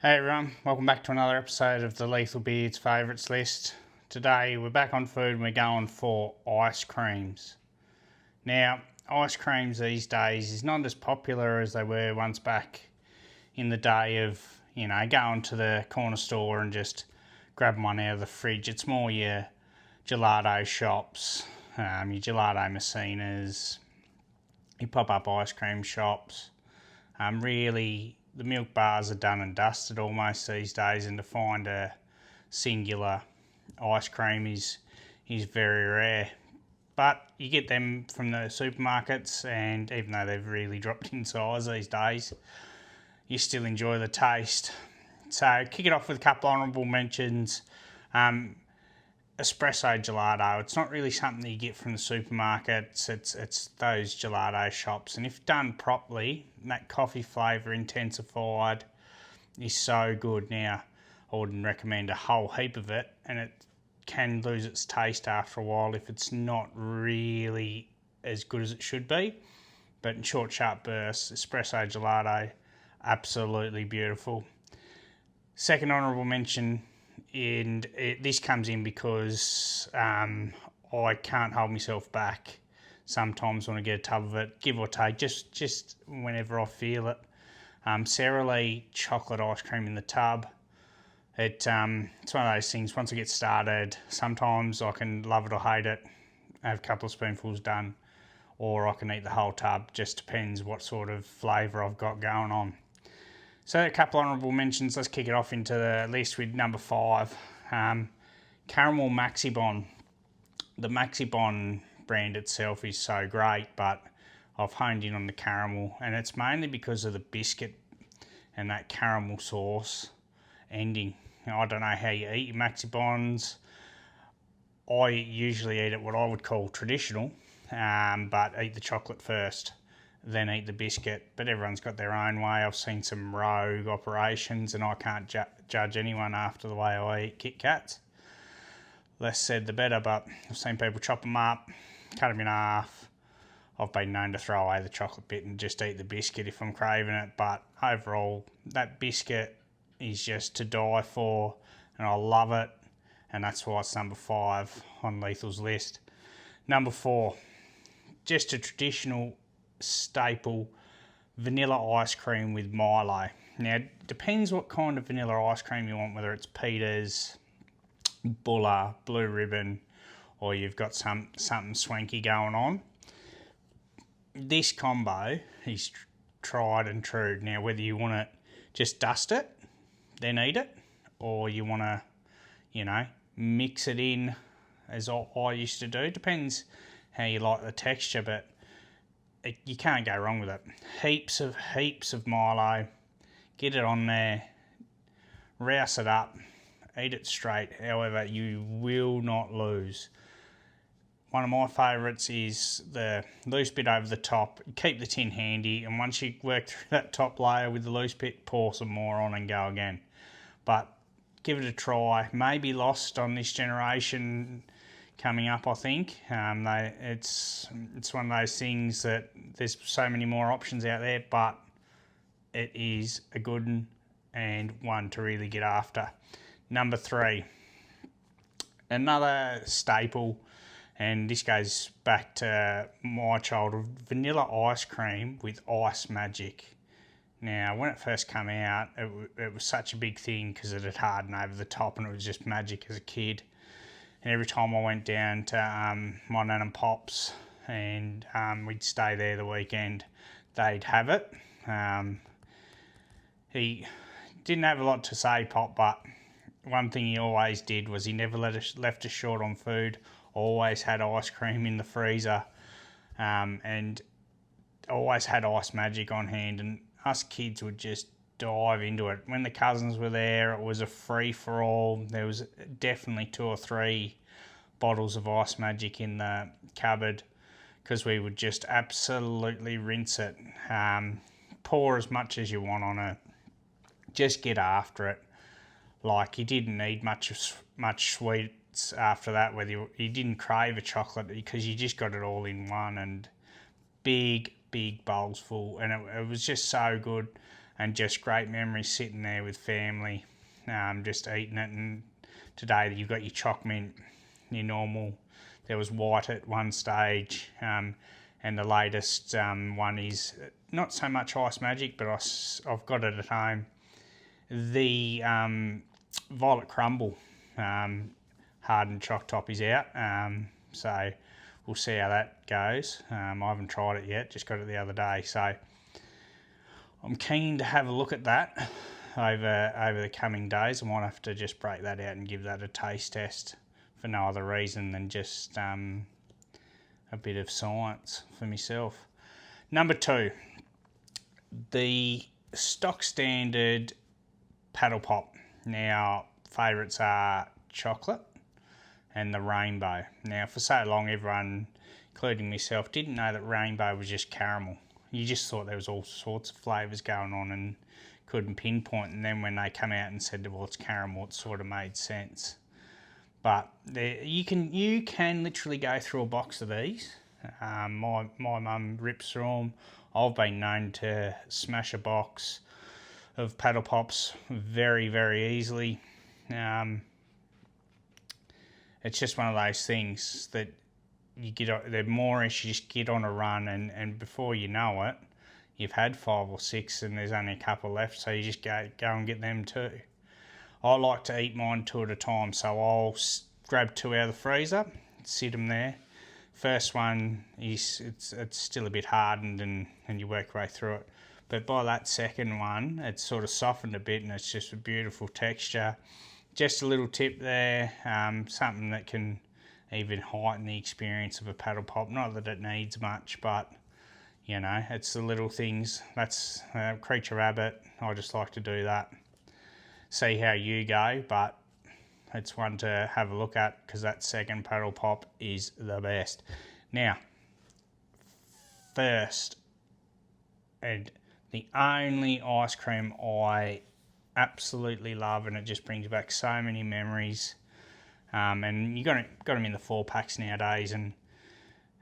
Hey everyone, welcome back to another episode of the Leathal Beard's favourites list. Today we're back on food and we're going for ice creams. Now, ice creams these days is not as popular as they were once back in the day of, going to the corner store and just grabbing one out of the fridge. It's more your gelato shops, your gelato machinas, your pop-up ice cream shops. Really, the milk bars are done and dusted almost these days, and to find a singular ice cream is very rare. But you get them from the supermarkets, and even though they've really dropped in size these days, you still enjoy the taste. So kick it off with a couple honourable mentions. Espresso gelato, it's not really something that you get from the supermarkets, it's those gelato shops, and if done properly, that coffee flavour intensified is so good. Now, I wouldn't recommend a whole heap of it, and it can lose its taste after a while if it's not really as good as it should be, but in short, sharp bursts, espresso gelato, absolutely beautiful. Second honourable mention, and this comes in because I can't hold myself back sometimes when I get a tub of it, give or take, just whenever I feel it. Sara Lee chocolate ice cream in the tub. It's one of those things, once I get started, sometimes I can love it or hate it, have a couple of spoonfuls done, or I can eat the whole tub, just depends what sort of flavour I've got going on. So a couple honourable mentions, let's kick it off into the list with number 5. Caramel Maxibon. The Maxibon brand itself is so great, but I've honed in on the caramel, and it's mainly because of the biscuit and that caramel sauce ending. Now, I don't know how you eat your Maxibons. I usually eat it what I would call traditional, but eat the chocolate first, then eat the biscuit, but everyone's got their own way. I've seen some rogue operations, and I can't judge anyone after the way I eat Kit Kats. Less said the better, but I've seen people chop them up, cut them in half. I've been known to throw away the chocolate bit and just eat the biscuit if I'm craving it, but overall, that biscuit is just to die for, and I love it, and that's why it's number 5 on Lethal's list. Number 4, just a traditional staple, vanilla ice cream with Milo. Now, it depends what kind of vanilla ice cream you want, whether it's Peter's, Buller, Blue Ribbon, or you've got something swanky going on. This combo is tried and true. Now, whether you want to just dust it, then eat it, or you want to, mix it in as I used to do, depends how you like the texture, but you can't go wrong with it. Heaps of Milo, get it on there, rouse it up, eat it straight. However, you will not lose. One of my favourites is the loose bit over the top. Keep the tin handy, and once you work through that top layer with the loose bit, pour some more on and go again. But give it a try. Maybe lost on this generation coming up, I think. It's one of those things that there's so many more options out there, but it is a good one and one to really get after. Number 3, another staple, and this goes back to my childhood, vanilla ice cream with ice magic. Now, when it first came out, it was such a big thing because it had hardened over the top and it was just magic as a kid. And every time I went down to my nan and pop's and we'd stay there the weekend, they'd have it. He didn't have a lot to say, Pop, but one thing he always did was he never left us short on food. Always had ice cream in the freezer, and always had ice magic on hand, and us kids would just dive into it. When the cousins were there, it was a free-for-all. There was definitely 2 or 3 bottles of ice magic in the cupboard because we would just absolutely rinse it. Pour as much as you want on it. Just get after it. Like, you didn't need much sweets after that, whether you didn't crave a chocolate because you just got it all in one, and big bowls full, and it was just so good. and just great memories sitting there with family, just eating it. And today you've got your choc mint, your normal. There was white at one stage, and the latest one is not so much Ice Magic, but I've got it at home. The Violet Crumble hardened choc top is out, so we'll see how that goes. I haven't tried it yet, just got it the other day, so I'm keen to have a look at that over the coming days. I might have to just break that out and give that a taste test for no other reason than just a bit of science for myself. Number 2, the stock standard paddle pop. Now, favourites are chocolate and the rainbow. Now, for so long, everyone, including myself, didn't know that rainbow was just caramel. You just thought there was all sorts of flavours going on and couldn't pinpoint. And then when they come out and said, well, it's caramel, it sort of made sense. But you can literally go through a box of these. My mum rips through them. I've been known to smash a box of paddle pops very, very easily. It's just one of those things that you get. They're moreish. You just get on a run, and before you know it, you've had 5 or 6, and there's only a couple left. So you just go and get them too. I like to eat mine 2 at a time, so I'll grab 2 out of the freezer, sit them there. First one is it's still a bit hardened, and you work your way through it. But by that second one, it's sort of softened a bit, and it's just a beautiful texture. Just a little tip there, something that can even heighten the experience of a paddle pop. Not that it needs much, but, you know, it's the little things. That's Creature Rabbit. I just like to do that. See how you go, but it's one to have a look at because that second paddle pop is the best. Now, first, and the only ice cream I absolutely love, and it just brings back so many memories. And you got them in the 4-packs nowadays, and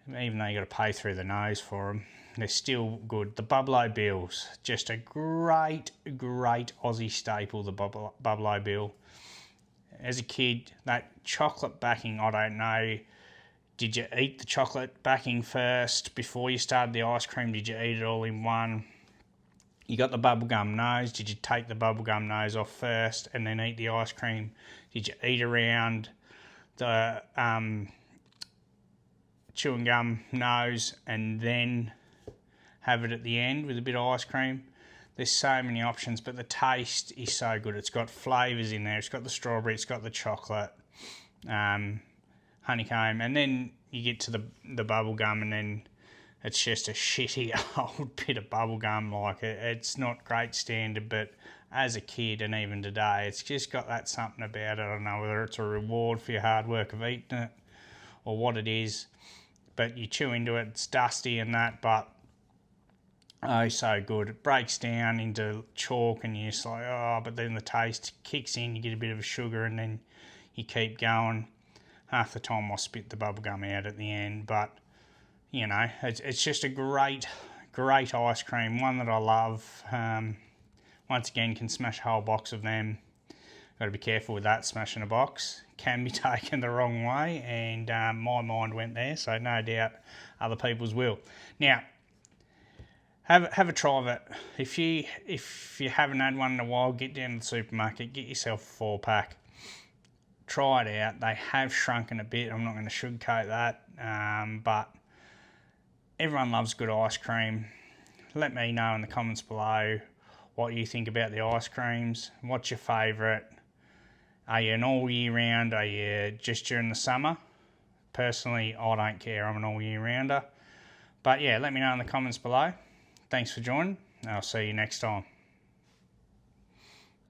even though you got to pay through the nose for them, they're still good. The Bubble-O Bills, just a great Aussie staple. The Bubble-O Bill. As a kid, that chocolate backing, I don't know. Did you eat the chocolate backing first before you started the ice cream? Did you eat it all in one? You got the bubblegum nose. Did you take the bubblegum nose off first and then eat the ice cream? Did you eat around the chewing gum nose and then have it at the end with a bit of ice cream? There's so many options, but the taste is so good. It's got flavours in there. It's got the strawberry. It's got the chocolate, honeycomb, and then you get to the bubble gum, and then it's just a shitty old bit of bubble gum. Like it's not great standard, but as a kid and even today, it's just got that something about it. I don't know whether it's a reward for your hard work of eating it or what it is, but you chew into it. It's dusty and that, but oh, so good. It breaks down into chalk and you're just like, oh, but then the taste kicks in, you get a bit of a sugar and then you keep going. Half the time I spit the bubblegum out at the end, but, you know, it's just a great ice cream, one that I love. Once again, can smash a whole box of them. Got to be careful with that, smashing a box. Can be taken the wrong way, and my mind went there, so no doubt other people's will. Now, have a try of it. If you haven't had one in a while, get down to the supermarket, get yourself a 4-pack. Try it out. They have shrunken a bit. I'm not going to sugarcoat that, but everyone loves good ice cream. Let me know in the comments below what you think about the ice creams. What's your favourite? Are you an all year round? Are you just during the summer? Personally, I don't care. I'm an all year rounder. But yeah, let me know in the comments below. Thanks for joining. I'll see you next time.